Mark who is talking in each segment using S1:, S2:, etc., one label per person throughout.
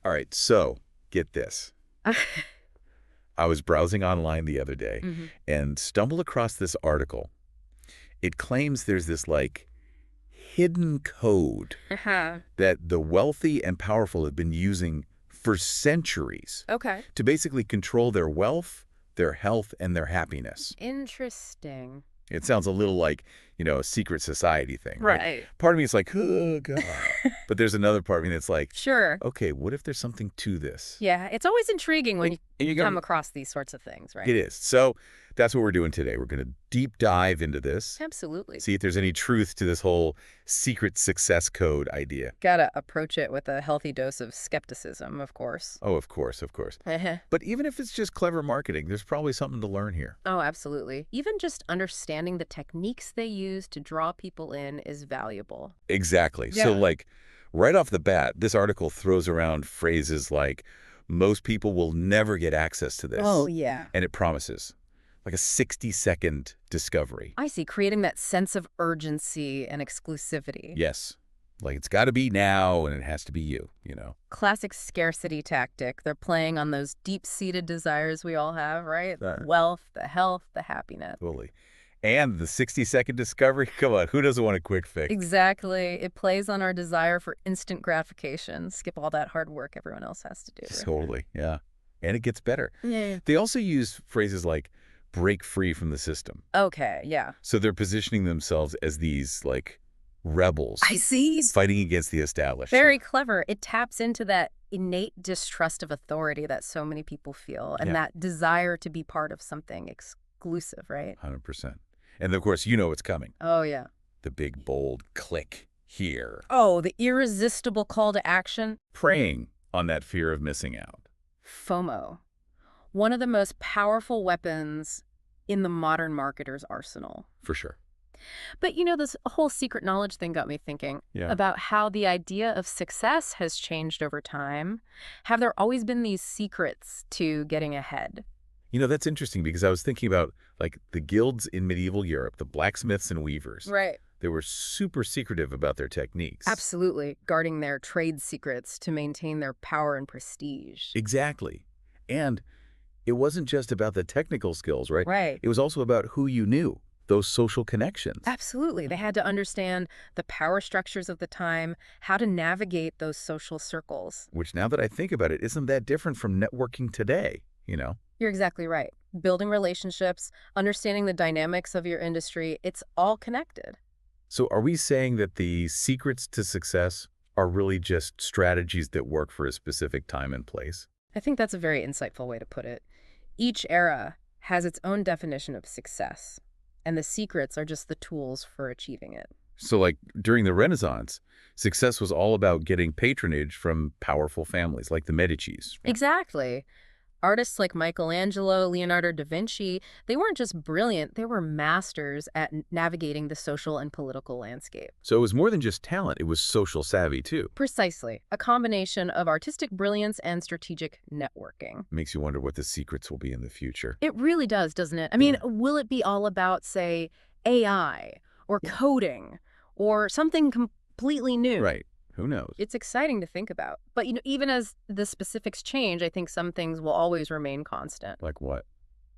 S1: All right, so get this. I was browsing online the other day
S2: hmm
S1: and stumbled across this article. It claims there's this, like, hidden code
S2: Uh-huh.
S1: that the wealthy and powerful have been using for centuries
S2: Okay.
S1: to basically control their wealth, their health, and their happiness.
S2: Interesting.
S1: It sounds a little like, a secret society thing, right?
S2: Right.
S1: Part of me is like, oh, God. But there's another part of me that's like,
S2: Sure.
S1: okay, what if there's something to this?
S2: Yeah, it's always intriguing when
S1: And,
S2: you
S1: and you're
S2: come
S1: going,
S2: across these sorts of things, right?
S1: it is. So that's what we're doing today. We're going to deep dive into this,
S2: Absolutely.
S1: see if there's any truth to this whole secret success code idea.
S2: Gotta approach it with a healthy dose of skepticism, of course.
S1: Oh, of course, of course.
S2: Uh-huh.
S1: But even if it's just clever marketing, there's probably something to learn here.
S2: Oh, absolutely. Even just understanding the techniques they use to draw people in is valuable.
S1: Exactly. So,
S2: Yeah.
S1: like, right off the bat, this article throws around phrases like, most people will never get access to this.
S2: Oh, yeah.
S1: And it promises, like a 60-second discovery.
S2: I see, creating that sense of urgency and exclusivity.
S1: Yes. Like, it's got to be now, and it has to be you.
S2: Classic scarcity tactic. They're playing on those deep-seated desires we all have, right? The
S1: Right.
S2: wealth, the health, the happiness.
S1: Totally. And the 60-second discovery, come on, who doesn't want a quick fix?
S2: Exactly. It plays on our desire for instant gratification. Skip all that hard work everyone else has to do. Right?
S1: Totally, yeah. And it gets better.
S2: Yeah.
S1: They also use phrases like break free from the system.
S2: Okay, yeah.
S1: So they're positioning themselves as these, like, rebels
S2: I see.
S1: fighting against the established.
S2: Very clever. It taps into that innate distrust of authority that so many people feel and
S1: Yeah.
S2: that desire to be part of something exclusive, right?
S1: 100%. And of course, you know what's coming.
S2: Oh, yeah.
S1: The big, bold click here.
S2: Oh, the irresistible call to action.
S1: Preying on that fear of missing out.
S2: FOMO. One of the most powerful weapons in the modern marketer's arsenal.
S1: For sure.
S2: But this whole secret knowledge thing got me thinking
S1: Yeah.
S2: about how the idea of success has changed over time. Have there always been these secrets to getting ahead?
S1: That's interesting because I was thinking about, like, the guilds in medieval Europe, the blacksmiths and weavers.
S2: Right.
S1: They were super secretive about their techniques.
S2: Absolutely. Guarding their trade secrets to maintain their power and prestige.
S1: Exactly. And it wasn't just about the technical skills, right?
S2: Right.
S1: It was also about who you knew, those social connections.
S2: Absolutely. They had to understand the power structures of the time, how to navigate those social circles.
S1: Which, now that I think about it, isn't that different from networking today,
S2: You're exactly right. Building relationships, understanding the dynamics of your industry, it's all connected.
S1: So are we saying that the secrets to success are really just strategies that work for a specific time and place?
S2: I think that's a very insightful way to put it. Each era has its own definition of success, and the secrets are just the tools for achieving it.
S1: So, like, during the Renaissance, success was all about getting patronage from powerful families like the Medicis.
S2: Exactly. Artists like Michelangelo, Leonardo da Vinci, they weren't just brilliant, they were masters at navigating the social and political landscape.
S1: So it was more than just talent, it was social savvy too.
S2: Precisely. A combination of artistic brilliance and strategic networking.
S1: Makes you wonder what the secrets will be in the future.
S2: It really does, doesn't it? I mean, will it be all about, say, AI or coding or something completely new?
S1: Right. Who knows?
S2: It's exciting to think about. But, even as the specifics change, I think some things will always remain constant.
S1: Like what?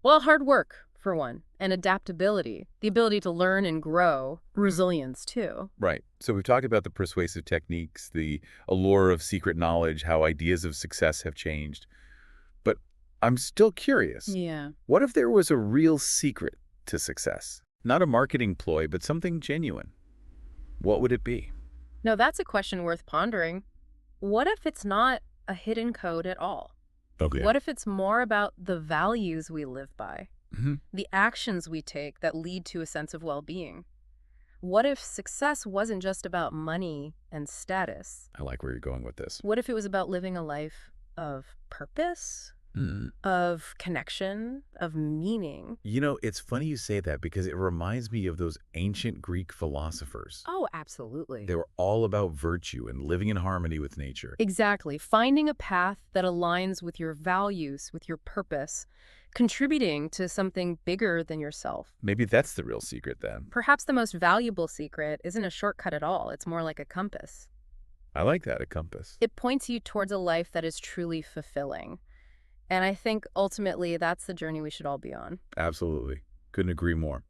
S2: Well, hard work, for one, and adaptability, the ability to learn and grow, resilience, too.
S1: Right. So we've talked about the persuasive techniques, the allure of secret knowledge, how ideas of success have changed. But I'm still curious.
S2: Yeah.
S1: What if there was a real secret to success? Not a marketing ploy, but something genuine. What would it be?
S2: No, that's a question worth pondering. What if it's not a hidden code at all?
S1: Okay.
S2: What if it's more about the values we live by,
S1: Mm-hmm.
S2: the actions we take that lead to a sense of well-being? What if success wasn't just about money and status?
S1: I like where you're going with this.
S2: What if it was about living a life of purpose,
S1: Mm.
S2: of connection, of meaning?
S1: It's funny you say that because it reminds me of those ancient Greek philosophers.
S2: Oh, absolutely.
S1: They were all about virtue and living in harmony with nature.
S2: Exactly. Finding a path that aligns with your values, with your purpose, contributing to something bigger than yourself.
S1: Maybe that's the real secret then.
S2: Perhaps the most valuable secret isn't a shortcut at all. It's more like a compass.
S1: I like that, a compass.
S2: It points you towards a life that is truly fulfilling. And I think ultimately that's the journey we should all be on.
S1: Absolutely. Couldn't agree more.